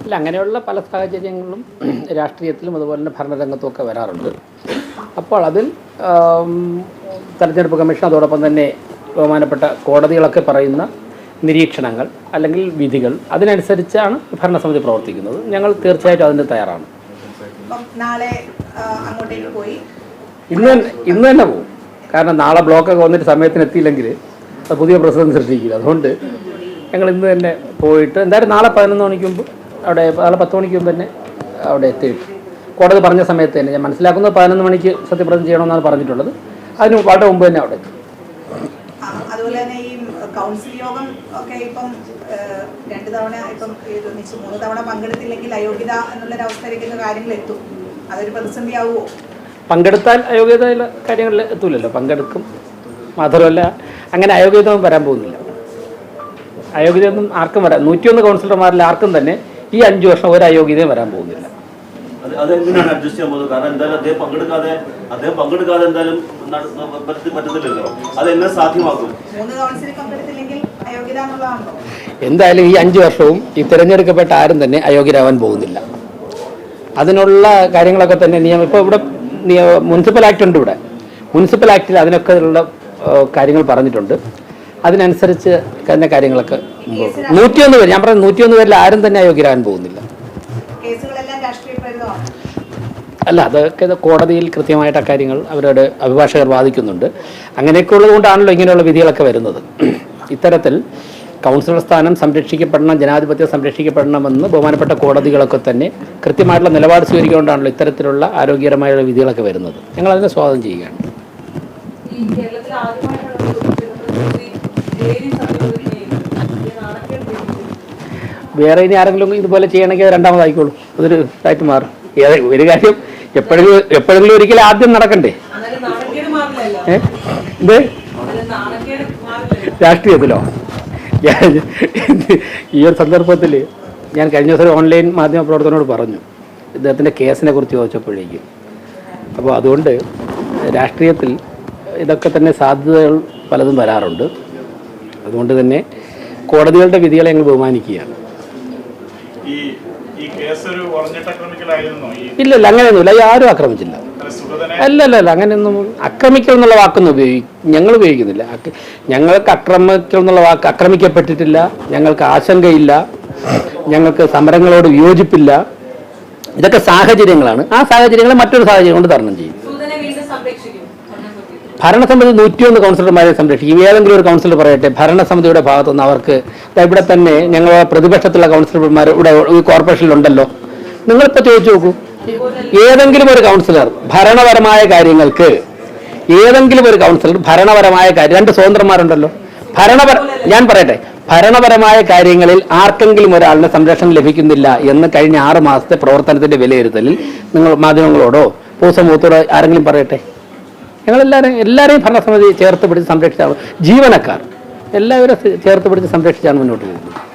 അല്ല, അങ്ങനെയുള്ള പല സാഹചര്യങ്ങളും രാഷ്ട്രീയത്തിലും അതുപോലെ തന്നെ ഭരണരംഗത്തും ഒക്കെ വരാറുണ്ട്. അപ്പോൾ അതിൽ തെരഞ്ഞെടുപ്പ് കമ്മീഷൻ അതോടൊപ്പം തന്നെ ബഹുമാനപ്പെട്ട കോടതികളൊക്കെ പറയുന്ന നിരീക്ഷണങ്ങൾ അല്ലെങ്കിൽ വിധികൾ അതിനനുസരിച്ചാണ് ഭരണസമിതി പ്രവർത്തിക്കുന്നത്. ഞങ്ങൾ തീർച്ചയായിട്ടും അതിന് തയ്യാറാണ്. ഇന്ന് തന്നെ പോകും. കാരണം നാളെ ബ്ലോക്കൊക്കെ വന്നിട്ട് സമയത്തിന് എത്തിയില്ലെങ്കിൽ അത് പുതിയ പ്രസിഡന്റ് സൃഷ്ടിക്കില്ല. അതുകൊണ്ട് ഞങ്ങൾ ഇന്ന് തന്നെ പോയിട്ട് എന്തായാലും നാളെ 11 മണിക്ക് മുമ്പ് അവിടെ, നാളെ 10 മണിക്ക് മുമ്പ് തന്നെ അവിടെ എത്തിയിട്ട് കോടതി പറഞ്ഞ സമയത്ത് തന്നെ, ഞാൻ മനസ്സിലാക്കുന്നത് 11 മണിക്ക് സത്യപ്രതിജ്ഞ ചെയ്യണമെന്നാണ് പറഞ്ഞിട്ടുള്ളത്. അതിന് വളരെ മുമ്പ് തന്നെ അവിടെ എത്തി. അതുപോലെ തന്നെ ഈ കൗൺസിൽ യോഗം ഒക്കെ ഇപ്പം 2 തവണ, ഇപ്പം 3 തവണ പങ്കെടുത്തില്ലെങ്കിൽ അയോഗ്യത എന്നുള്ളൊരവസ്ഥയിലേക്ക് കാര്യങ്ങൾ എത്തും. അതൊരു പ്രതിസന്ധിയാവുമോ? പങ്കെടുത്താൽ അയോഗ്യതയുള്ള കാര്യങ്ങളിൽ എത്തൂലല്ലോ. പങ്കെടുക്കും. മാത്രമല്ല അങ്ങനെ അയോഗ്യതൊന്നും വരാൻ പോകുന്നില്ല. അയോഗ്യതയൊന്നും ആർക്കും വരാൻ, 101 കൗൺസിലർമാരിൽ ആർക്കും തന്നെ ഈ 5 വർഷം ഒരു അയോഗ്യതയും വരാൻ പോകുന്നില്ല. അതെങ്ങനെയാണ് അഡ്ജസ്റ്റ് ചെയ്യാൻ പോകുന്നത്? കാരണം എന്തായാലും അദ്ദേഹം പങ്കെടുക്കാതെ എന്തായാലും പറ്റത്തില്ലല്ലോ. അതെങ്ങനെ സാധ്യമാക്കും? എന്തായാലും ഈ 5 വർഷവും ഈ തിരഞ്ഞെടുക്കപ്പെട്ട ആരും തന്നെ അയോഗ്യരാവാൻ പോകുന്നില്ല. അതിനുള്ള കാര്യങ്ങളൊക്കെ തന്നെ നിയമം, ഇപ്പോൾ ഇവിടെ മുനിസിപ്പൽ ആക്ട് ഉണ്ട്. ഇവിടെ മുനിസിപ്പൽ ആക്ടിൽ അതിനൊക്കെ ഉള്ള കാര്യങ്ങൾ പറഞ്ഞിട്ടുണ്ട്. അതിനനുസരിച്ച് തന്നെ കാര്യങ്ങളൊക്കെ 101 പേര്, ഞാൻ പറഞ്ഞ 101 പേരിൽ ആരും തന്നെ അയോഗ്യരാകാൻ പോകുന്നില്ല. അല്ല, അതൊക്കെ കോടതിയിൽ കൃത്യമായിട്ട് അക്കാര്യങ്ങൾ അവരുടെ അഭിഭാഷകർ വാദിക്കുന്നുണ്ട്. അങ്ങനെയൊക്കെ ഉള്ളത് കൊണ്ടാണല്ലോ ഇങ്ങനെയുള്ള വിധികളൊക്കെ വരുന്നത്. ഇത്തരത്തിൽ കൗൺസിലർ സ്ഥാനം സംരക്ഷിക്കപ്പെടണം, ജനാധിപത്യം സംരക്ഷിക്കപ്പെടണമെന്ന് ബഹുമാനപ്പെട്ട കോടതികളൊക്കെ തന്നെ കൃത്യമായിട്ടുള്ള നിലപാട് സ്വീകരിച്ചുകൊണ്ടാണല്ലോ ഇത്തരത്തിലുള്ള ആരോഗ്യകരമായുള്ള വിധികളൊക്കെ വരുന്നത്. ഞങ്ങൾ അതിനെ സ്വാഗതം ചെയ്യുകയാണ്. വേറെ ഇനി ആരെങ്കിലും ഇതുപോലെ ചെയ്യണമെങ്കിൽ അത് രണ്ടാമതായിക്കോളൂ. അതൊരു ഇതായിട്ട് മാറും. ഒരു കാര്യം എപ്പോഴെങ്കിലും ഒരിക്കലും ആദ്യം നടക്കണ്ടേ? ഇത് രാഷ്ട്രീയത്തിലോ? ഈ ഒരു സന്ദർഭത്തിൽ ഞാൻ കഴിഞ്ഞ ദിവസം ഓൺലൈൻ മാധ്യമ പ്രവർത്തനോട് പറഞ്ഞു, ഇദ്ദേഹത്തിൻ്റെ കേസിനെ കുറിച്ച് ചോദിച്ചപ്പോഴേക്കും. അപ്പോൾ അതുകൊണ്ട് രാഷ്ട്രീയത്തിൽ ഇതൊക്കെ തന്നെ സാധ്യതകൾ പലതും വരാറുണ്ട്. അതുകൊണ്ട് തന്നെ കോടതികളുടെ വിധികളെ ഞങ്ങൾ ബഹുമാനിക്കുകയാണ്. ഇല്ല, അങ്ങനെയൊന്നുമില്ല. ആരും ആക്രമിച്ചില്ല. അല്ല, അങ്ങനെയൊന്നും ആക്രമിക്കൽ എന്നുള്ള വാക്കൊന്നും ഞങ്ങൾ ഉപയോഗിക്കുന്നില്ല. ഞങ്ങൾക്ക് ആക്രമിക്കൽ എന്നുള്ള വാക്ക്, ആക്രമിക്കപ്പെട്ടിട്ടില്ല. ഞങ്ങൾക്ക് ആശങ്കയില്ല. ഞങ്ങൾക്ക് സമരങ്ങളോട് വിയോജിപ്പില്ല. ഇതൊക്കെ സാഹചര്യങ്ങളാണ്. ആ സാഹചര്യങ്ങളെ മറ്റൊരു സാഹചര്യം കൊണ്ട് തരണം ചെയ്യും. ഭരണസമിതി 101 കൗൺസിലർമാരെ സംരക്ഷിക്കും. ഏതെങ്കിലും ഒരു കൗൺസിലർ പറയട്ടെ, ഭരണസമിതിയുടെ ഭാഗത്തുനിന്ന് അവർക്ക് ഇവിടെ തന്നെ ഞങ്ങൾ പ്രതിപക്ഷത്തുള്ള കൗൺസിലർമാർ ഇവിടെ കോർപ്പറേഷനിലുണ്ടല്ലോ. നിങ്ങളിപ്പോൾ ചോദിച്ചു നോക്കൂ, ഏതെങ്കിലും ഒരു കൗൺസിലർ ഭരണപരമായ കാര്യങ്ങൾക്ക്, ഏതെങ്കിലും ഒരു കൗൺസിലർ ഭരണപരമായ കാര്യം, 2 സ്വതന്ത്രന്മാരുണ്ടല്ലോ, ഞാൻ പറയട്ടെ, ഭരണപരമായ കാര്യങ്ങളിൽ ആർക്കെങ്കിലും ഒരാളിന് സംരക്ഷണം ലഭിക്കുന്നില്ല എന്ന് കഴിഞ്ഞ 6 മാസത്തെ പ്രവർത്തനത്തിന്റെ വിലയിരുത്തലിൽ നിങ്ങൾ മാധ്യമങ്ങളോടോ പൊതുസമൂഹത്തോടോ ആരെങ്കിലും പറയട്ടെ? എല്ലാവരെയും ഭരണസമിതി ചേർത്ത് പിടിച്ച് സംരക്ഷിച്ചാണ്, ജീവനക്കാർ എല്ലാവരും ചേർത്ത് പിടിച്ച് സംരക്ഷിച്ചാണ് മുന്നോട്ട് പോകുന്നത്.